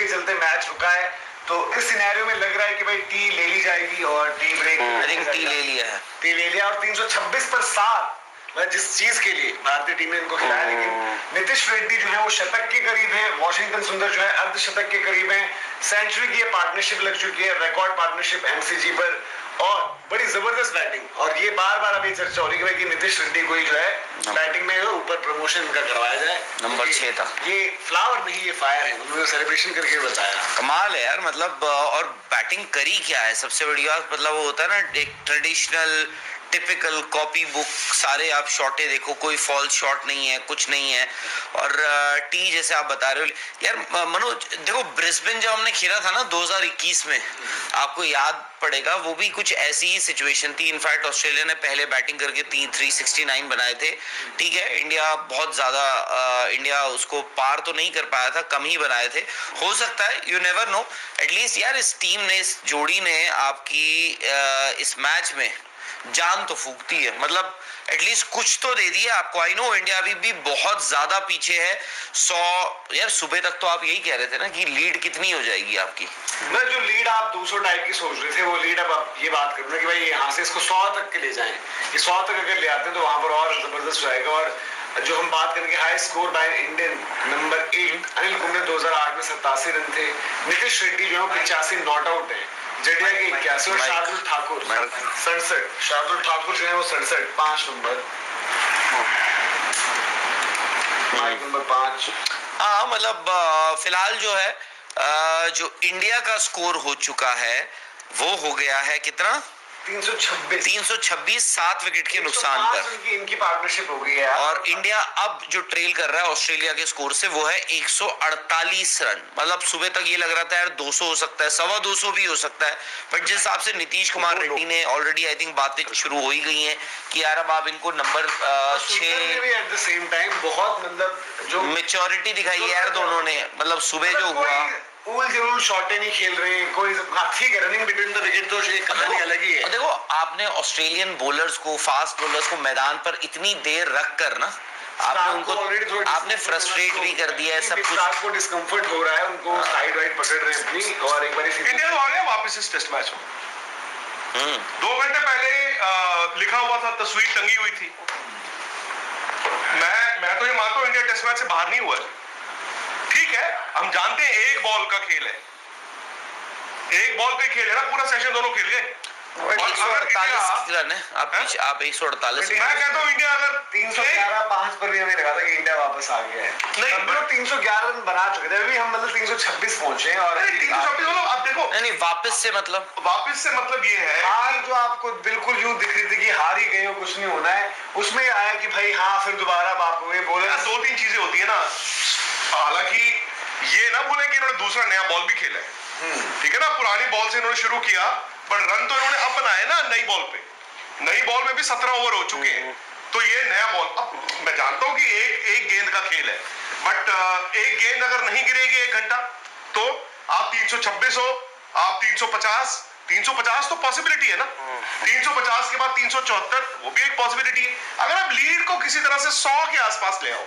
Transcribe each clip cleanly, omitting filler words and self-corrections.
उसके चलते मैच रुका है। तो इस सिनेरियो में लग रहा है कि भाई टी ले ली जाएगी और tea break I think tea ले लिया और 326 पर 7 जिस चीज के लिए भारतीय टीम ने इनको खिलाया। लेकिन नीतीश रेड्डी जो है वो शतक के करीब है, वॉशिंगटन सुंदर जो है अर्धशतक के करीब है, सेंचुरी की पार्टनरशिप लग चुकी है, रिकॉर्ड पार्टनरशिप एमसीजी पर, और बड़ी जबरदस्त बैटिंग। और ये बार बार अभी चर्चा हो रही है कि नीतीश रेड्डी को ही जो है बैटिंग में ऊपर प्रमोशन इनका करवाया जाए। नंबर 6 था। ये फ्लावर नहीं, ये फायर है, उन्होंने सेलिब्रेशन करके बताया। कमाल है यार, मतलब और बैटिंग करी क्या है सबसे बड़ी बात, मतलब वो होता है ना एक ट्रेडिशनल टिपिकल कॉपी बुक, सारे आप शॉटे देखो, कोई फॉल्स शॉट नहीं है, कुछ नहीं है। और टी जैसे आप बता रहे हो यार मनोज, देखो ब्रिस्बेन जब हमने खेला था ना 2021 में, आपको याद पड़ेगा, वो भी कुछ ऐसी ही सिचुएशन थी। इनफैक्ट ऑस्ट्रेलिया ने पहले बैटिंग करके 369 बनाए थे, ठीक है। इंडिया बहुत ज्यादा इंडिया उसको पार तो नहीं कर पाया था, कम ही बनाए थे। हो सकता है, यू नेवर नो। एटलीस्ट यार इस टीम ने, इस जोड़ी ने आपकी इस मैच में जान तो फूकती है, मतलब एटलीस्ट कुछ तो दे दिया आपको। आई नो इंडिया अभी भी बहुत ज्यादा पीछे है। 100 यार सुबह तक तो आप यही कह रहे थे ना कि लीड कितनी हो जाएगी आपकी। मैं जो लीड आप 200 टाइप की सोच रहे थे, वो लीड अब आप ये बात करना कि भाई यहाँ से इसको 100 तक के ले जाएं। ये 100 तक अगर ले आते हैं तो वहां पर और जबरदस्त जाएगा। और जो हम बात करेंगे high score by Indian number 8 Anil Kumble 2008 में 87 रन थे, नीतीश रेड्डी जो है 85 नॉट आउट है, जडेजा के 81 और शार्दुल ठाकुर 67, शार्दुल ठाकुर जो है वो 67 5 नंबर नंबर 5। हाँ मतलब फिलहाल जो है जो इंडिया का स्कोर हो चुका है वो हो गया है कितना, 326 7 विकेट के नुकसान पर इनकी पार्टनरशिप हो गई है। और इंडिया अब जो ट्रेल कर रहा है ऑस्ट्रेलिया के स्कोर से वो है 148 रन। मतलब सुबह तक ये लग रहा था यार 200 हो सकता है, 225 भी हो सकता है, बट जिस हिसाब से नीतीश कुमार रेड्डी ने ऑलरेडी आई थिंक बातें शुरू हो ही गई हैं कि यार अब आप इनको number 6 at the same time बहुत मतलब जो मेच्योरिटी दिखाई है यार दोनों ने। मतलब सुबह जो हुआ शॉटे नहीं खेल रहे हैं कोई, ठीक है रनिंग बिटवीन द विकेट तो एक कहानी अलग ही है। देखो आपने ऑस्ट्रेलियन बॉलर्स को, फास्ट बॉलर्स को मैदान पर इतनी देर रख कर ना आपने उनको आपने फ्रस्ट्रेट भी कर दिया है, सब कुछ आपको डिस्कम्फर्ट हो रहा है, उनको साइड वाइड पकड़ रहे हैं अपनी। और एक बार इंडिया आ गया वापस इस टेस्ट मैच में। 2 घंटे पहले लिखा हुआ था, तस्वीर टंगी हुई थी। मैं तो ये मानता हूं इंडिया टेस्ट मैच से बाहर नहीं हुआ है, ठीक है। हम जानते हैं एक बॉल का खेल है, एक बॉल का खेल है ना, पूरा सेशन दोनों खेल गए। 148 रन है, आप 148। मैं कहता हूं इंडिया अगर 311 5 पर भी हमें लगा था कि इंडिया वापस आ गया है, नहीं हम लोग 311 रन बना चुके थे, अभी हम मतलब 326 पहुंचे हैं। और 326 मतलब अब देखो नहीं वापस से मतलब ये है हार जो आपको बिल्कुल यूं दिख रही थी कि हार ही गए हो, कुछ नहीं होना है, उसमें आया कि भाई हाँ फिर दोबारा बाप हुए बोले। 2-3 चीजें होती है ना, हालांकि ये ना बोले कि इन्होंने दूसरा नया बॉल भी खेला है, ठीक है ना। पुरानी बॉल से इन्होंने शुरू किया, पर रन तो इन्होंने अब बनाए ना नई बॉल पे। नई बॉल में भी 17 ओवर हो चुके हैं, तो ये नया बॉल, अब मैं जानता हूं कि एक गेंद का खेल है, बट एक गेंद अगर नहीं गिरेगी 1 घंटा तो आप 326 हो, आप 350 तो पॉसिबिलिटी है ना। 350 के बाद 374 वो भी एक पॉसिबिलिटी है। अगर आप लीड को किसी तरह से 100 के आसपास ले आओ,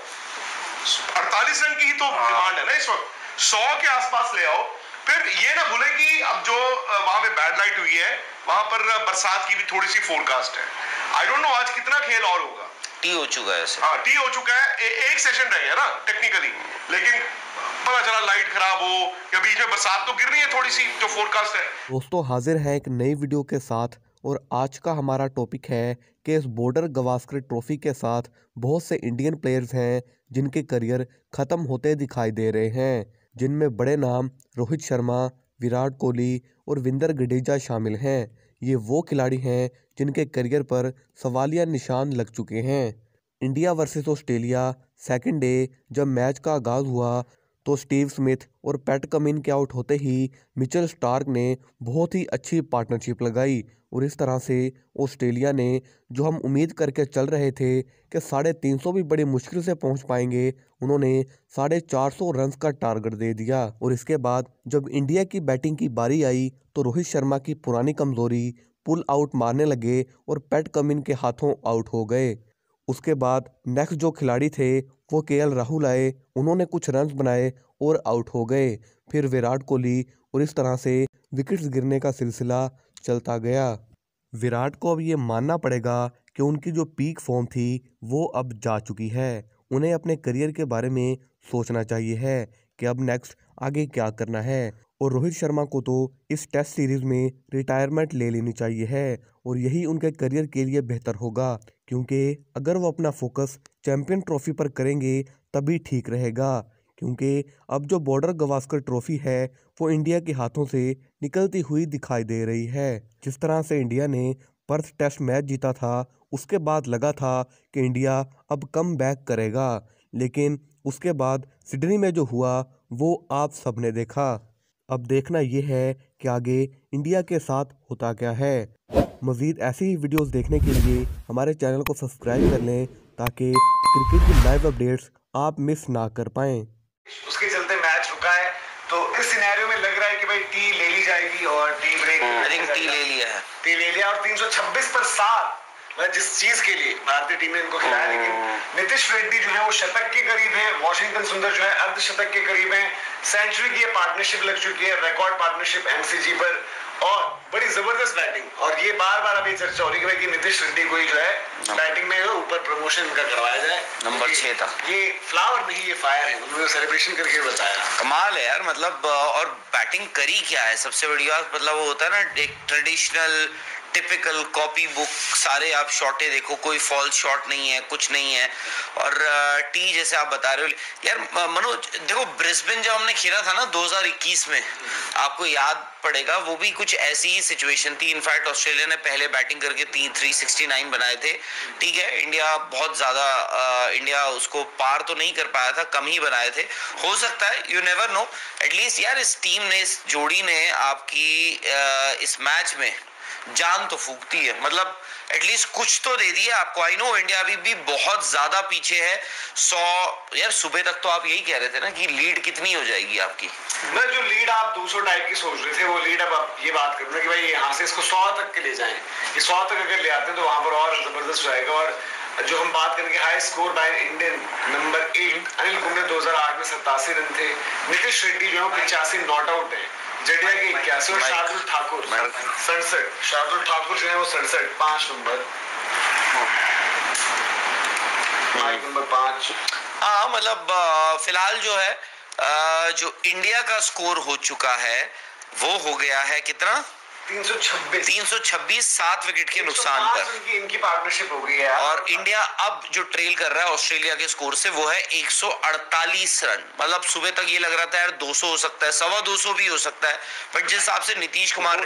48 रन की ही तो डिमांड है ना इस वक्त, 100 के आसपास ले आओ। फिर ये ना भूले कि अब जो वहां पे बैड लाइट हुई है, वहां पर बरसात की भी थोड़ी सी फोरकास्ट है। आई डोंट नो आज कितना खेल और होगा। टी हो चुका है, हाँ टी हो चुका है, एक सेशन रह गया ना टेक्निकली, लेकिन पता चला लाइट खराब हो या बीच में बरसात तो गिरनी है थोड़ी सी जो फोरकास्ट है। दोस्तों हाजिर है एक नई वीडियो के साथ, और आज का हमारा टॉपिक है कि इस बॉर्डर गवास्कर ट्रॉफी के साथ बहुत से इंडियन प्लेयर्स हैं जिनके करियर ख़त्म होते दिखाई दे रहे हैं, जिनमें बड़े नाम रोहित शर्मा, विराट कोहली और विंदर जडेजा शामिल हैं। ये वो खिलाड़ी हैं जिनके करियर पर सवालिया निशान लग चुके हैं। India versus Australia second day जब मैच का आगाज़ हुआ तो स्टीव स्मिथ और पैट कमिन के आउट होते ही मिचेल स्टार्क ने बहुत ही अच्छी पार्टनरशिप लगाई, और इस तरह से ऑस्ट्रेलिया ने, जो हम उम्मीद करके चल रहे थे कि 350 भी बड़ी मुश्किल से पहुंच पाएंगे, उन्होंने 450 रन्स का टारगेट दे दिया। और इसके बाद जब इंडिया की बैटिंग की बारी आई तो रोहित शर्मा की पुरानी कमज़ोरी पुल आउट मारने लगे और पैट कमिन के हाथों आउट हो गए। उसके बाद नेक्स्ट जो खिलाड़ी थे वो केएल राहुल आए, उन्होंने कुछ रन्स बनाए और आउट हो गए। फिर विराट कोहली और इस तरह से विकेट्स गिरने का सिलसिला चलता गया। विराट को अब ये मानना पड़ेगा कि उनकी जो पीक फॉर्म थी वो अब जा चुकी है। उन्हें अपने करियर के बारे में सोचना चाहिए है कि अब नेक्स्ट आगे क्या करना है। और रोहित शर्मा को तो इस टेस्ट सीरीज़ में रिटायरमेंट ले लेनी चाहिए है और यही उनके करियर के लिए बेहतर होगा, क्योंकि अगर वो अपना फोकस चैंपियन ट्रॉफी पर करेंगे तभी ठीक रहेगा। क्योंकि अब जो बॉर्डर गवास्कर ट्रॉफी है वो इंडिया के हाथों से निकलती हुई दिखाई दे रही है। जिस तरह से इंडिया ने पर्थ टेस्ट मैच जीता था उसके बाद लगा था कि इंडिया अब कम बैक करेगा, लेकिन उसके बाद सिडनी में जो हुआ वो आप सबने देखा। अब देखना ये है कि आगे इंडिया के साथ होता क्या है। मज़ीद ऐसी ही वीडियोस देखने के लिए हमारे चैनल को सब्सक्राइब कर लें ताकि क्रिकेट की लाइव अपडेट्स आप मिस ना कर पाएँ। उसके चलते मैच रुका है, तो इस सिनेरियो में लग रहा है कि भाई टी ले ली जाएगी और टी ब्रेक टी ले लिया है, टी ले लिया और 326 पर 7 जिस चीज के लिए भारतीय टीम ने इनको खिलाया। लेकिन नीतीश रेड्डी जो है वो शतक के करीब है, वॉशिंगटन सुंदर जो है अर्धशतक के करीब है, सेंचुरी की पार्टनरशिप लग चुकी है, रिकॉर्ड पार्टनरशिप एमसीजी पर, और बड़ी जबरदस्त बैटिंग। और ये बार बार अभी चर्चा हो रही है कि नीतीश रेड्डी को ही जो है बैटिंग में ऊपर प्रमोशन का करवाया जाए। नंबर 6 था। ये फ्लावर नहीं, ये फायर है, उन्होंने सेलिब्रेशन करके बताया। कमाल है यार, मतलब और बैटिंग करी क्या है सबसे बड़ी बात, मतलब वो होता है ना एक ट्रेडिशनल टिपिकल कॉपी बुक, सारे आप शॉटे देखो, कोई फॉल्स शॉट नहीं है, कुछ नहीं है। और टी जैसे आप बता रहे हो यार मनोज, देखो ब्रिस्बेन जब हमने खेला था ना 2021 में, आपको याद पड़ेगा, वो भी कुछ ऐसी ही सिचुएशन थी। इनफैक्ट ऑस्ट्रेलिया ने पहले बैटिंग करके 369 बनाए थे, ठीक है। इंडिया बहुत ज्यादा इंडिया उसको पार तो नहीं कर पाया था, कम ही बनाए थे। हो सकता है, यू नेवर नो। एटलीस्ट यार इस टीम ने, इस जोड़ी ने आपकी इस मैच में जान तो फूकती है, मतलब एटलीस्ट कुछ तो दे दिया आपको। आई नो इंडिया अभी भी बहुत ज्यादा पीछे है। 100 यार सुबह तक तो आप यही कह रहे थे ना कि लीड कितनी हो जाएगी आपकी। मैं जो लीड आप 200 टाइप की सोच रहे थे, वो लीड अब आप ये बात करूँ कि भाई यहाँ से इसको 100 तक के ले जाएं, ये 100 तक अगर ले आते हैं तो वहां पर और जबरदस्त जाएगा। और जो हम बात करेंगे high score by Indian number 8 Anil Kumble 2008 में 87 रन थे, नीतीश रेड्डी जो है 85 नॉट आउट है, जडेजा के 81 और शार्दुल ठाकुर 67, शार्दुल ठाकुर जो है वो 67 5 नंबर, माइक नंबर 5। हाँ मतलब फिलहाल जो है जो इंडिया का स्कोर हो चुका है वो हो गया है कितना, 326 7 विकेट के नुकसान पर इनकी पार्टनरशिप हो गई है। और इंडिया अब जो ट्रेल कर रहा है ऑस्ट्रेलिया के स्कोर से वो है 148 रन। मतलब सुबह तक ये लग रहा था यार 200 हो सकता है, 225 भी हो सकता है, बट जिस हिसाब से नीतीश कुमार